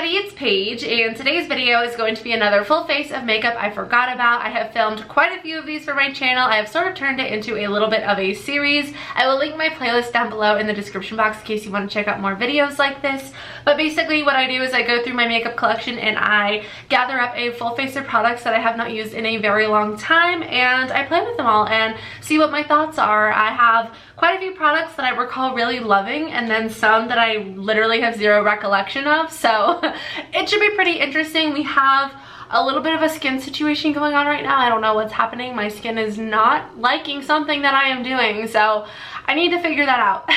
everybody, it's Paige, and today's video is going to be another full face of makeup I forgot about. I have filmed quite a few of these for my channel. I have sort of turned it into a little bit of a series. I will link my playlist down below in the description box in case you want to check out more videos like this. But basically what I do is I go through my makeup collection and I gather up a full face of products that I have not used in a very long time, and I play with them all and see what my thoughts are. I have quite a few products that I recall really loving, and then some that I literally have zero recollection of, so it should be pretty interesting. We have a little bit of a skin situation going on right now. I don't know what's happening. My skin is not liking something that I am doing, so I need to figure that out.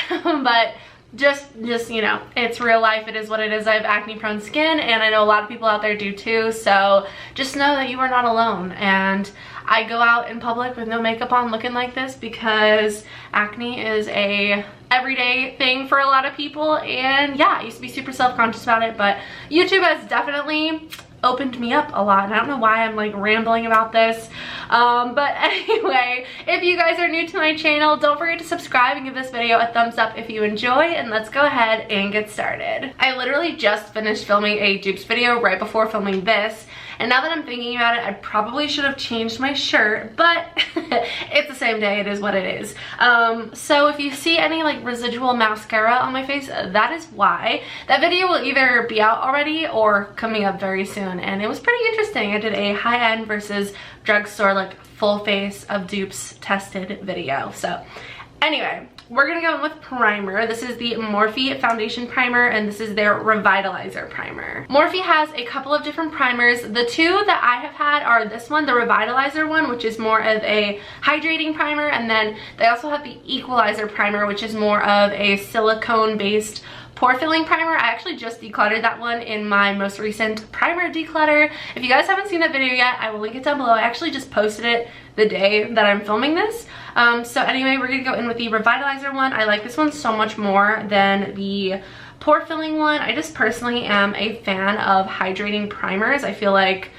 But just you know, it's real life. It is what it is. I have acne prone skin, and I know a lot of people out there do too, so just know that you are not alone. And I go out in public with no makeup on looking like this because acne is a everyday thing for a lot of people, and yeah, I used to be super self-conscious about it, but YouTube has definitely opened me up a lot, and I don't know why I'm like rambling about this, but anyway, if you guys are new to my channel, don't forget to subscribe and give this video a thumbs up if you enjoy, and let's go ahead and get started. I literally just finished filming a dupes video right before filming this, and now that I'm thinking about it, I probably should have changed my shirt, but it's the same day, it is what it is. So if you see any like residual mascara on my face, that is why. That video will either be out already or coming up very soon, and it was pretty interesting. I did a high-end versus drugstore like full face of dupes tested video. So anyway, we're gonna go in with primer. This is the Morphe foundation primer, and this is their revitalizer primer. Morphe has a couple of different primers. The two that I have had are this one, the revitalizer one, which is more of a hydrating primer, and then they also have the equalizer primer, which is more of a silicone based pore filling primer. I actually just decluttered that one in my most recent primer declutter. If you guys haven't seen that video yet, I will link it down below. I actually just posted it the day that I'm filming this. So anyway, we're gonna go in with the revitalizer one. I like this one so much more than the pore filling one. I just personally am a fan of hydrating primers. I feel like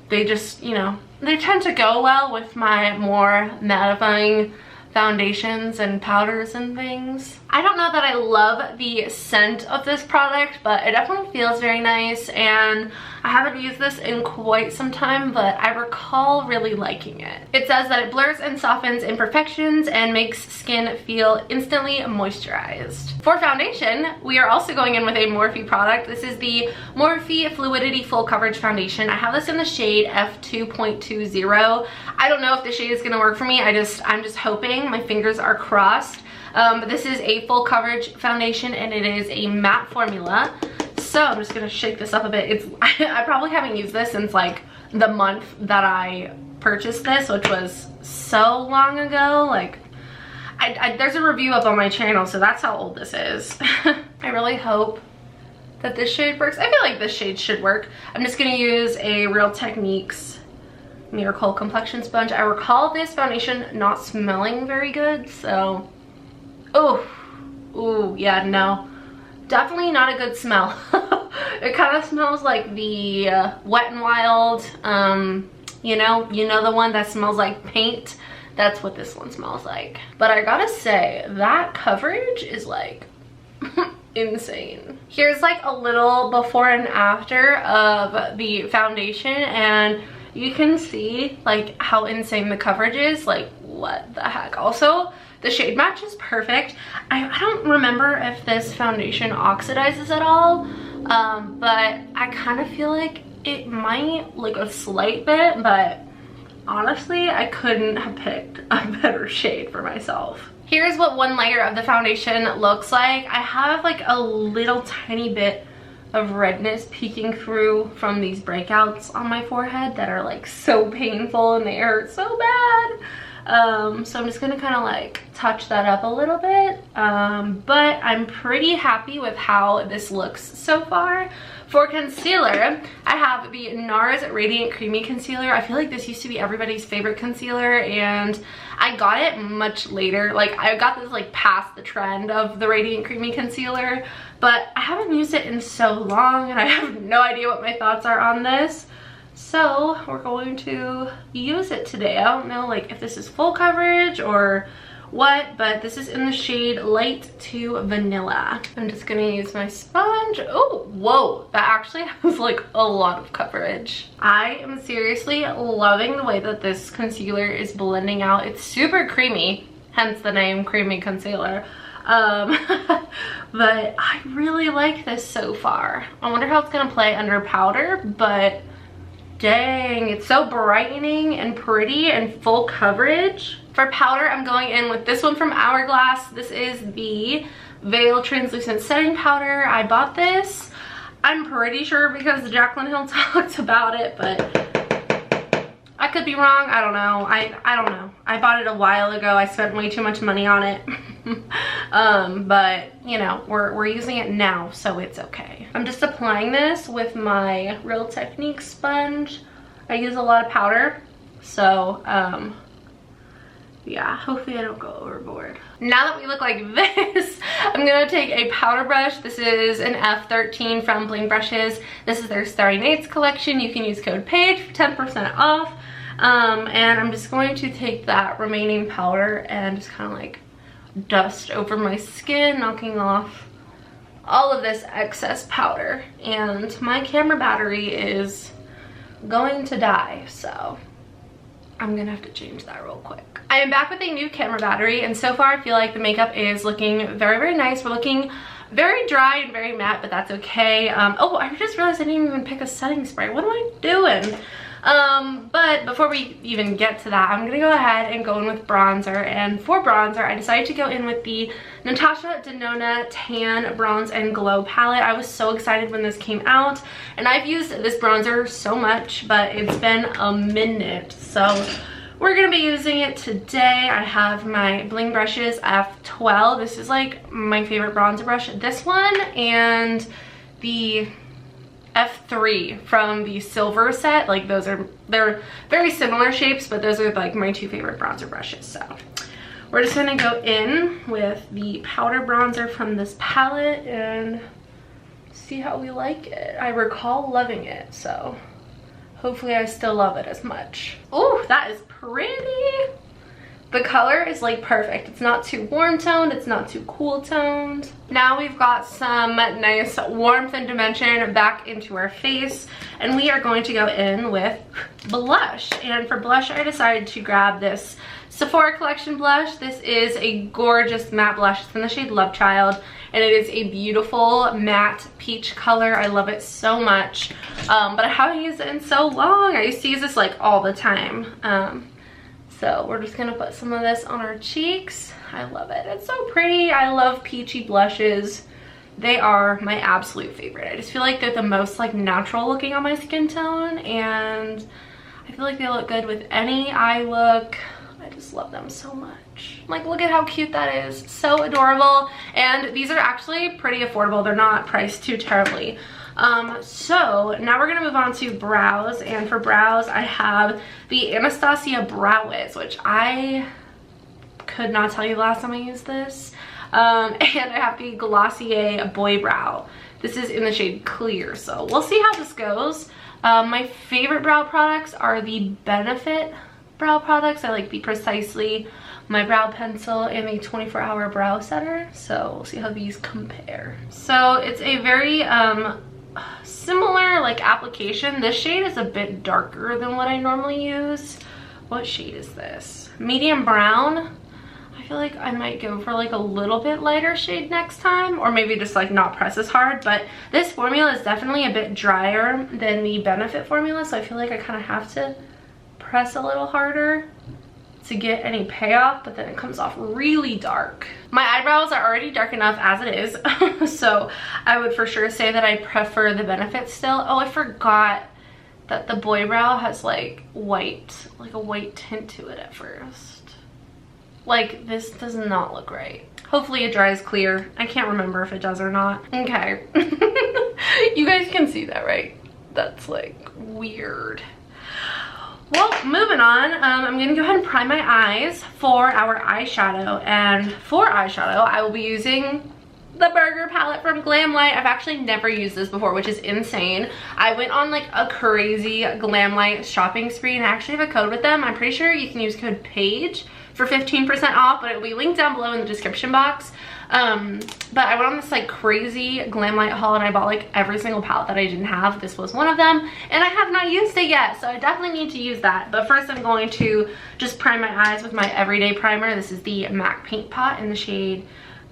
they just, you know, they tend to go well with my more mattifying foundations and powders and things. I don't know that I love the scent of this product, but it definitely feels very nice, and I haven't used this in quite some time, but I recall really liking it. It says that it blurs and softens imperfections and makes skin feel instantly moisturized. For foundation, we are also going in with a Morphe product. This is the Morphe Fluidity Full Coverage Foundation. I have this in the shade F2.20. I don't know if the shade is gonna work for me. I'm just hoping. My fingers are crossed. But this is a full coverage foundation, and it is a matte formula. So I'm just gonna shake this up a bit. I probably haven't used this since like the month that I purchased this, which was so long ago. Like, there's a review up on my channel, so that's how old this is. I really hope that this shade works. I feel like this shade should work. I'm just gonna use a Real Techniques Miracle Complexion Sponge. I recall this foundation not smelling very good, so ooh, yeah, no, definitely not a good smell. It kind of smells like the Wet n Wild, you know the one that smells like paint. That's what this one smells like. But I gotta say, that coverage is like insane. Here's like a little before and after of the foundation, and you can see like how insane the coverage is. Like, what the heck. Also, the shade match is perfect. I don't remember if this foundation oxidizes at all, but I kind of feel like it might, like a slight bit, but honestly, I couldn't have picked a better shade for myself. Here's what one layer of the foundation looks like. I have like a little tiny bit of redness peeking through from these breakouts on my forehead that are like so painful, and they hurt so bad. So I'm just gonna kind of like touch that up a little bit, but I'm pretty happy with how this looks so far. For concealer, I have the NARS Radiant Creamy Concealer. I feel like this used to be everybody's favorite concealer, and I got it much later. Like, I got this like past the trend of the Radiant Creamy Concealer, but I haven't used it in so long, and I have no idea what my thoughts are on this. So we're going to use it today. I don't know like if this is full coverage or what, but this is in the shade Light to Vanilla. I'm just gonna use my sponge. Oh, whoa, that actually has like a lot of coverage. I am seriously loving the way that this concealer is blending out. It's super creamy, hence the name Creamy Concealer. But I really like this so far. I wonder how it's gonna play under powder, but dang, it's so brightening and pretty and full coverage. For powder, I'm going in with this one from Hourglass. This is the Veil Translucent Setting Powder. I bought this, I'm pretty sure because Jaclyn Hill talked about it, but I could be wrong. I don't know. I don't know. I bought it a while ago. I spent way too much money on it. But you know, we're using it now, so it's okay. I'm just applying this with my Real Technique sponge. I use a lot of powder, so yeah, hopefully I don't go overboard. Now that we look like this, I'm gonna take a powder brush. This is an F13 from Bling Brushes. This is their Starry Nights collection. You can use code PAIGE for 10% off. And I'm just going to take that remaining powder and just kind of like dust over my skin, knocking off all of this excess powder. And my camera battery is going to die, so I'm gonna have to change that real quick. I am back with a new camera battery, and so far I feel like the makeup is looking very, very nice. We're looking very dry and very matte, but that's okay. Oh, I just realized I didn't even pick a setting spray. What am I doing? But before we even get to that, I'm gonna go ahead and go in with bronzer. And for bronzer, I decided to go in with the Natasha Denona Tan Bronze and Glow palette. I was so excited when this came out, and I've used this bronzer so much, but it's been a minute, so we're gonna be using it today. I have my Bling Brushes F12. This is like my favorite bronzer brush. This one and the F3 from the silver set, like they're very similar shapes, but those are like my two favorite bronzer brushes. So we're just gonna go in with the powder bronzer from this palette and see how we like it. I recall loving it, so hopefully I still love it as much. Oh, that is pretty. The color is like perfect. It's not too warm toned, it's not too cool toned. Now we've got some nice warmth and dimension back into our face, and we are going to go in with blush. And for blush, I decided to grab this Sephora Collection blush. This is a gorgeous matte blush. It's in the shade Love Child, and it is a beautiful matte peach color. I love it so much, but I haven't used it in so long. I used to use this like all the time. So we're just gonna put some of this on our cheeks. I love it. It's so pretty. I love peachy blushes. They are my absolute favorite. I just feel like they're the most like natural looking on my skin tone, and I feel like they look good with any eye look. I just love them so much. Like, look at how cute that is. So adorable. And these are actually pretty affordable. They're not priced too terribly. So now we're gonna move on to brows, and for brows I have the Anastasia Brow Wiz, which I could not tell you the last time I used this. And I have the Glossier Boy Brow. This is in the shade Clear, so we'll see how this goes. My favorite brow products are the Benefit brow products. I like the Precisely, my brow pencil, and the 24-hour brow setter, so we'll see how these compare. So it's a very similar like application. This shade is a bit darker than what I normally use. What shade is this? Medium brown. I feel like I might go for like a little bit lighter shade next time, or maybe just like not press as hard, but this formula is definitely a bit drier than the Benefit formula, so I feel like I kind of have to press a little harder to get any payoff, but then it comes off really dark. My eyebrows are already dark enough as it is, so I would for sure say that I prefer the Benefit still. Oh, I forgot that the Boy Brow has like white, like a white tint to it at first. Like, this does not look right. Hopefully it dries clear. I can't remember if it does or not. Okay. You guys can see that, right? That's like weird. Well, moving on, I'm gonna go ahead and prime my eyes for our eyeshadow. And for eyeshadow, I will be using the Burger palette from Glamlight. I've actually never used this before, which is insane. I went on like a crazy Glamlight shopping spree and I actually have a code with them. I'm pretty sure you can use code PAIGE for 15% off, but it will be linked down below in the description box. But I went on this like crazy Glamlight haul and I bought like every single palette that I didn't have. This was one of them and I have not used it yet, so I definitely need to use that. But first I'm going to just prime my eyes with my everyday primer. This is the MAC Paint Pot in the shade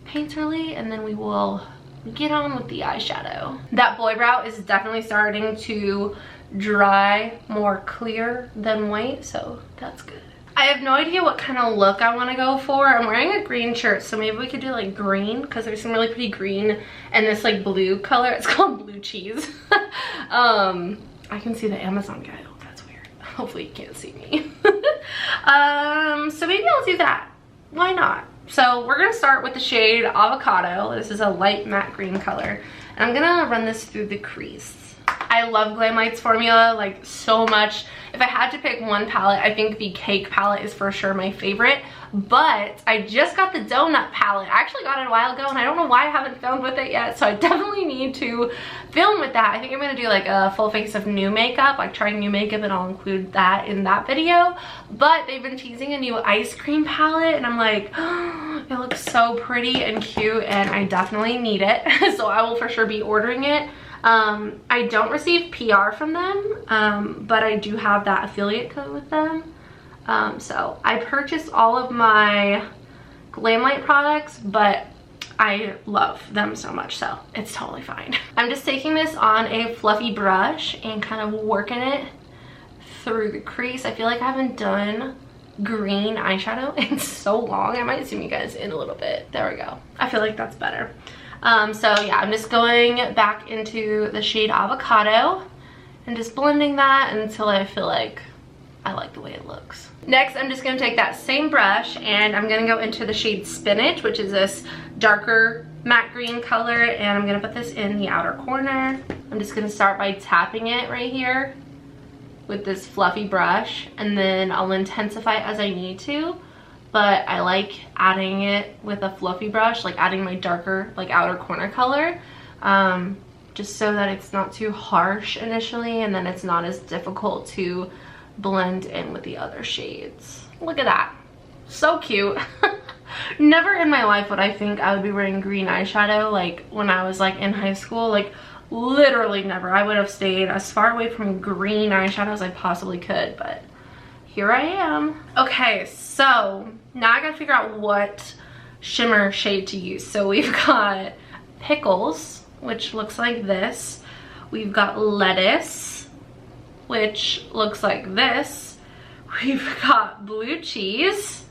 Painterly, and then we will get on with the eyeshadow. That boy brow is definitely starting to dry more clear than white, so that's good. I have no idea what kind of look I want to go for. I'm wearing a green shirt, so maybe we could do like green, because there's some really pretty green and this like blue color. It's called Blue Cheese. I can see the Amazon guy. Oh, that's weird. Hopefully you can't see me. So maybe I'll do that. Why not? So we're gonna start with the shade Avocado. This is a light matte green color. And I'm gonna run this through the crease. I love Glamlight's formula like so much. If I had to pick one palette, I think the Cake palette is for sure my favorite. But I just got the Donut palette. I actually got it a while ago and I don't know why I haven't filmed with it yet. So I definitely need to film with that. I think I'm gonna do like a full face of new makeup, like trying new makeup, and I'll include that in that video. But they've been teasing a new ice cream palette and I'm like, oh, it looks so pretty and cute and I definitely need it. So I will for sure be ordering it. I don't receive PR from them, but I do have that affiliate code with them. So I purchased all of my Glamlight products, but I love them so much, so it's totally fine. I'm just taking this on a fluffy brush and kind of working it through the crease. I feel like I haven't done green eyeshadow in so long. I might zoom you guys in a little bit. There we go. I feel like that's better. So yeah, I'm just going back into the shade Avocado and just blending that until I feel like I like the way it looks. Next, I'm just gonna take that same brush and I'm gonna go into the shade Spinach, which is this darker matte green color, and I'm gonna put this in the outer corner. I'm just gonna start by tapping it right here with this fluffy brush, and then I'll intensify as I need to. But I like adding it with a fluffy brush, like adding my darker like outer corner color, just so that it's not too harsh initially and then it's not as difficult to blend in with the other shades. Look at that, so cute. Never in my life would I think I would be wearing green eyeshadow like when I was like in high school, like literally never. I would have stayed as far away from green eyeshadow as I possibly could, but here I am. Okay, so now I gotta figure out what shimmer shade to use. So we've got Pickles, which looks like this. We've got Lettuce, which looks like this. We've got Blue Cheese,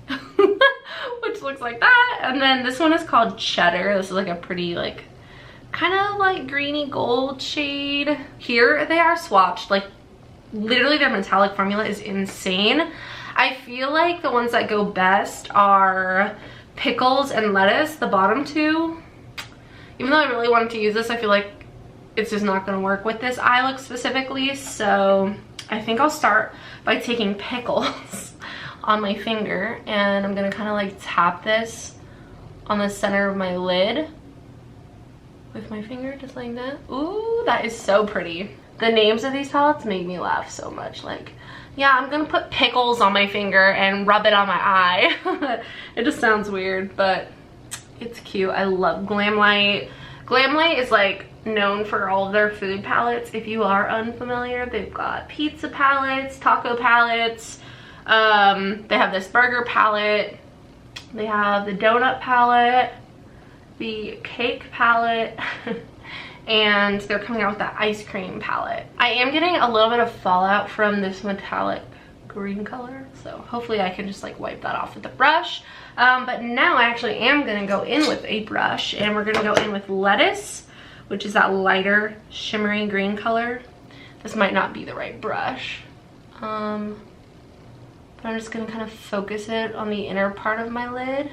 which looks like that. And then this one is called Cheddar. This is like a pretty like kind of like greeny gold shade. Here they are swatched, like literally their metallic formula is insane. I feel like the ones that go best are Pickles and Lettuce, the bottom two. Even though I really wanted to use this, I feel like it's just not gonna work with this eye look specifically. So I think I'll start by taking Pickles on my finger and I'm gonna kind of like tap this on the center of my lid with my finger, just like that. Ooh, that is so pretty. The names of these palettes make me laugh so much. Like, yeah, I'm gonna put Pickles on my finger and rub it on my eye. It just sounds weird, but it's cute. I love Glamlight. Glamlight is like known for all of their food palettes. If you are unfamiliar, they've got pizza palettes, taco palettes. They have this burger palette. They have the donut palette, the cake palette. And they're coming out with that ice cream palette. I am getting a little bit of fallout from this metallic green color, so hopefully I can just like wipe that off with a brush. But now I actually am gonna go in with a brush and we're gonna go in with Lettuce, which is that lighter shimmery green color. This might not be the right brush. But I'm just gonna kind of focus it on the inner part of my lid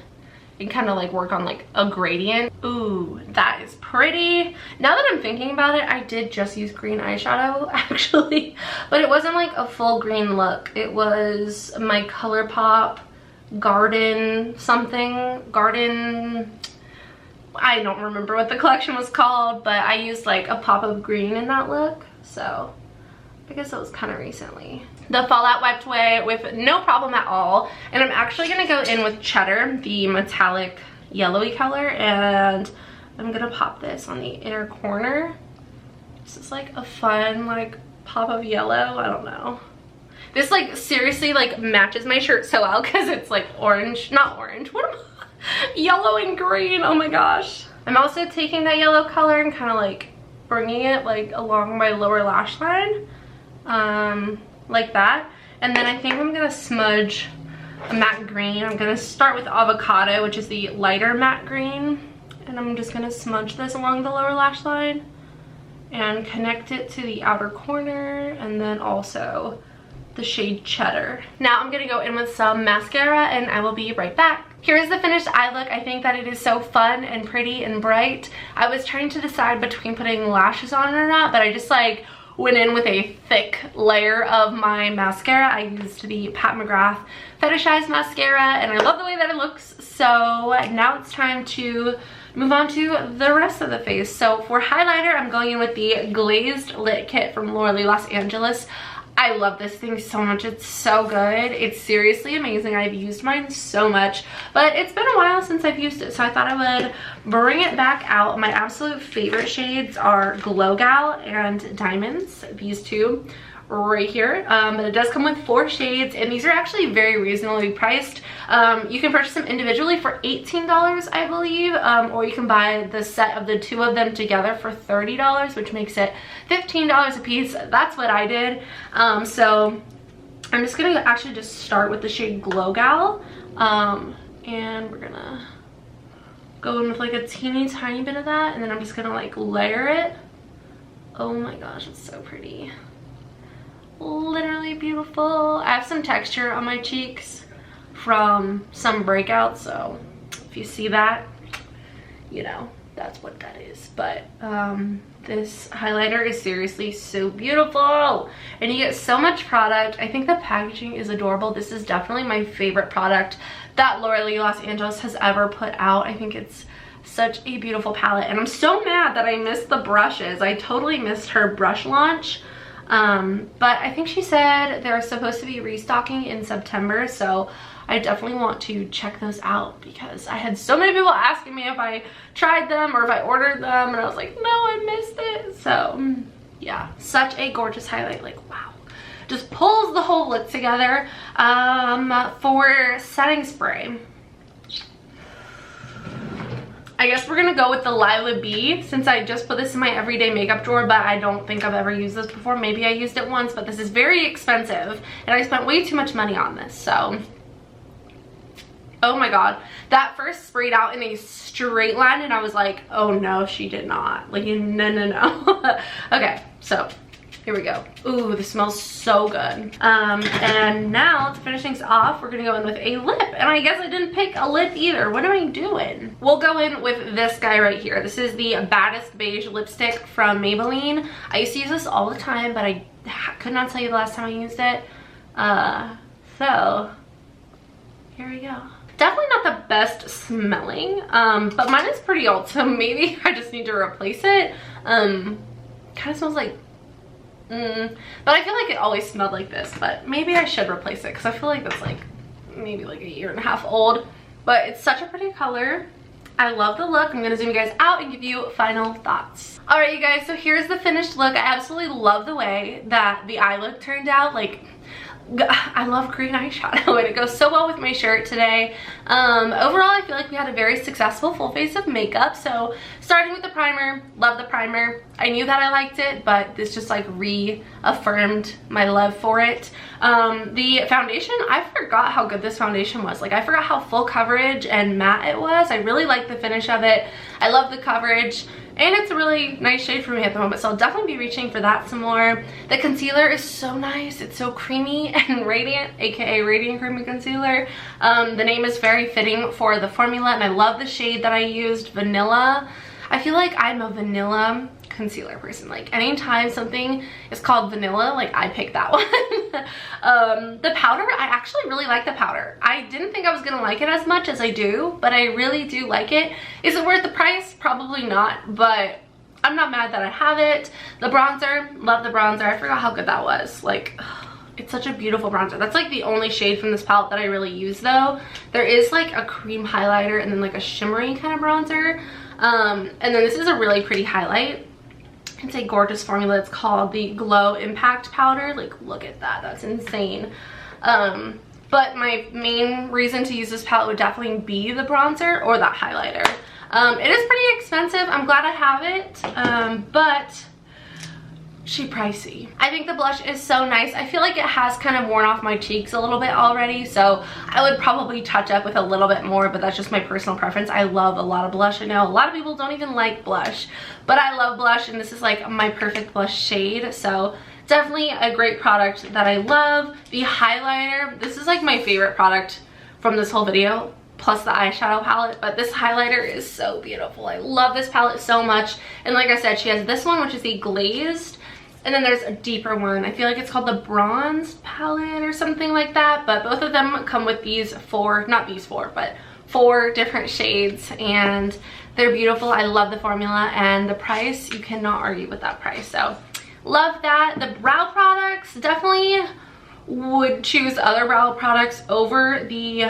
and kind of like work on like a gradient. Ooh, that is pretty. Now that I'm thinking about it, I did just use green eyeshadow actually, but it wasn't like a full green look. It was my ColourPop garden something, garden I don't remember what the collection was called, but I used like a pop of green in that look, so I guess it was kind of recently. The Fallout wiped away with no problem at all, and I'm actually gonna go in with Cheddar, the metallic yellowy color, and I'm gonna pop this on the inner corner. This is like a fun like pop of yellow. I don't know. This like seriously like matches my shirt so well because it's like orange, not orange, what am I? Yellow and green, oh my gosh. I'm also taking that yellow color and kind of like bringing it like along my lower lash line, like that. And then I think I'm gonna smudge a matte green. I'm gonna start with Avocado, which is the lighter matte green, and I'm just gonna smudge this along the lower lash line and connect it to the outer corner, and then also the shade Cheddar. Now I'm gonna go in with some mascara and I will be right back. Here's the finished eye look. I think that it is so fun and pretty and bright. I was trying to decide between putting lashes on or not, but I just like went in with a thick layer of my mascara. I used the Pat McGrath Fetishized mascara and I love the way that it looks. So now it's time to move on to the rest of the face. So for highlighter, I'm going in with the Glazed Lit Kit from Laura Los Angeles. I love this thing so much. It's so good. It's seriously amazing. I've used mine so much, but it's been a while since I've used it, so I thought I would bring it back out. My absolute favorite shades are Glow Gal and Diamonds, these two right here. But it does come with 4 shades, and these are actually very reasonably priced. You can purchase them individually for $18, I believe, or you can buy the set of the 2 of them together for $30, which makes it $15 a piece. That's what I did. So I'm just gonna actually just start with the shade Glow Gal, and we're gonna go in with like a teeny tiny bit of that, and then I'm just gonna like layer it. Oh my gosh, it's so pretty. Literally beautiful. I have some texture on my cheeks from some breakouts, so if you see that, you know, that's what that is. But this highlighter is seriously so beautiful, and you get so much product. I think the packaging is adorable. This is definitely my favorite product that Laura Los Angeles has ever put out. I think it's such a beautiful palette, and I'm so mad that I missed the brushes. I totally missed her brush launch. But I think she said they're supposed to be restocking in September, so I definitely want to check those out because I had so many people asking me if I tried them or if I ordered them, and I was like, no, I missed it. So yeah, such a gorgeous highlight. Like, wow, just pulls the whole look together. For setting spray, I guess we're gonna go with the Lila B, since I just put this in my everyday makeup drawer, but I don't think I've ever used this before. Maybe I used it once, but this is very expensive and I spent way too much money on this. So, oh my god, that first sprayed out in a straight line and I was like, oh no, she did not. Like, no. Okay, so here we go. Ooh, this smells so good. And now to finish things off, we're gonna go in with a lip. And I guess I didn't pick a lip either. What am I doing? We'll go in with this guy right here. This is the Baddest Beige lipstick from Maybelline. I used to use this all the time, but I could not tell you the last time I used it. So here we go. Definitely not the best smelling, but mine is pretty old, so maybe I just need to replace it. Kind of smells like but I feel like it always smelled like this, but maybe I should replace it because I feel like that's like maybe like a year and a half old. But it's such a pretty color. I love the look. I'm gonna zoom you guys out and give you final thoughts. All right, you guys, so here's the finished look. I absolutely love the way that the eye look turned out. Like, I love green eyeshadow and it goes so well with my shirt today. Overall, I feel like we had a very successful full face of makeup. So starting with the primer, love the primer. I knew that I liked it, but this just like reaffirmed my love for it. The foundation, I forgot how good this foundation was. Like, I forgot how full coverage and matte it was. I really like the finish of it. I love the coverage. And it's a really nice shade for me at the moment, so I'll definitely be reaching for that some more. The concealer is so nice. It's so creamy and radiant, aka Radiant Creamy Concealer. The name is very fitting for the formula, and I love the shade that I used, Vanilla. I feel like I'm a vanilla concealer person. Like anytime something is called vanilla, like I pick that one. The powder, I actually really like the powder. I didn't think I was gonna like it as much as I do, but I really do like it. Is it worth the price? Probably not, but I'm not mad that I have it. The bronzer, love the bronzer. I forgot how good that was. Like, it's such a beautiful bronzer. That's like the only shade from this palette that I really use though. There is like a cream highlighter and then like a shimmery kind of bronzer. And then this is a really pretty highlight. It's a gorgeous formula. It's called the Glow Impact Powder. Like, look at that. That's insane. But my main reason to use this palette would definitely be the bronzer or that highlighter. It is pretty expensive. I'm glad I have it, but she pricey. I think the blush is so nice. I feel like it has kind of worn off my cheeks a little bit already, so I would probably touch up with a little bit more, but that's just my personal preference. I love a lot of blush. I know a lot of people don't even like blush, but I love blush, and this is like my perfect blush shade, so definitely a great product that I love. The highlighter, this is like my favorite product from this whole video, plus the eyeshadow palette, but this highlighter is so beautiful. I love this palette so much, and like I said, she has this one, which is the glazed, and then there's a deeper one. I feel like it's called the bronze palette or something like that, but both of them come with these four, not these four, but 4 different shades, and they're beautiful. I love the formula, and the price, you cannot argue with that price, so love that. The brow products, definitely would choose other brow products over the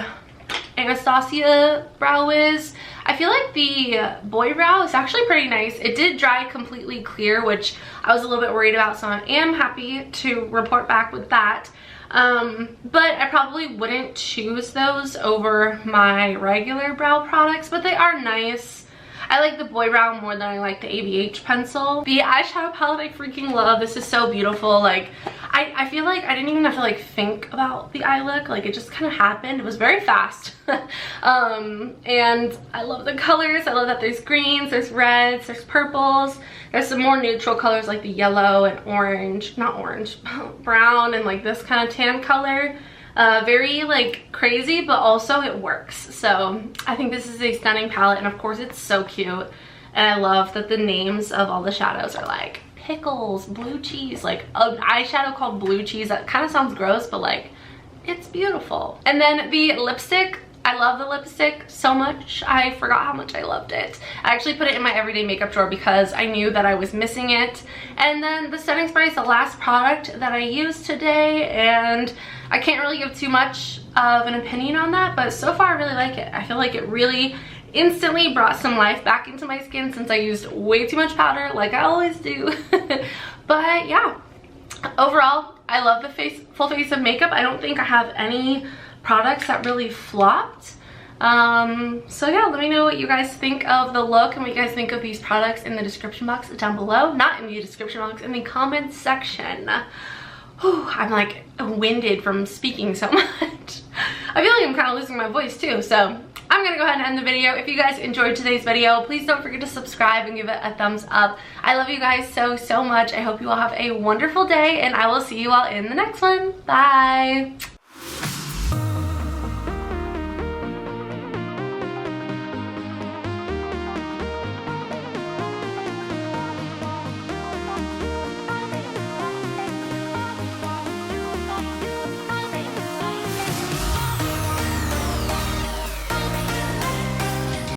Anastasia Brow Wiz. I feel like the boy brow is actually pretty nice. It did dry completely clear, which I was a little bit worried about, so I am happy to report back with that. But I probably wouldn't choose those over my regular brow products, but they are nice. I like the boy brow more than I like the ABH pencil. The eyeshadow palette I freaking love. This is so beautiful. Like, I feel like I didn't even have to like think about the eye look. Like, it just kind of happened. It was very fast. And I love the colors. I love that there's greens, there's reds, there's purples. There's some more neutral colors like the yellow and orange, not orange, brown, and like this kind of tan color. Very like crazy, but also it works. So I think this is a stunning palette, and of course it's so cute. And I love that the names of all the shadows are like pickles, blue cheese, like an eyeshadow called blue cheese. That kind of sounds gross, but like it's beautiful. And then the lipstick, I love the lipstick so much. I forgot how much I loved it. I actually put it in my everyday makeup drawer because I knew that I was missing it. And then the setting spray is the last product that I used today, and I can't really give too much of an opinion on that, but so far I really like it. I feel like it really instantly brought some life back into my skin since I used way too much powder like I always do. But yeah, overall I love the full face of makeup. I don't think I have any products that really flopped. So yeah, let me know what you guys think of the look and what you guys think of these products in the description box down below. Not in the description box, in the comments section. Whew, I'm like winded from speaking so much. I feel like I'm kind of losing my voice too, so I'm gonna go ahead and end the video. If you guys enjoyed today's video, please don't forget to subscribe and give it a thumbs up. I love you guys so much. I hope you all have a wonderful day, and I will see you all in the next one. Bye.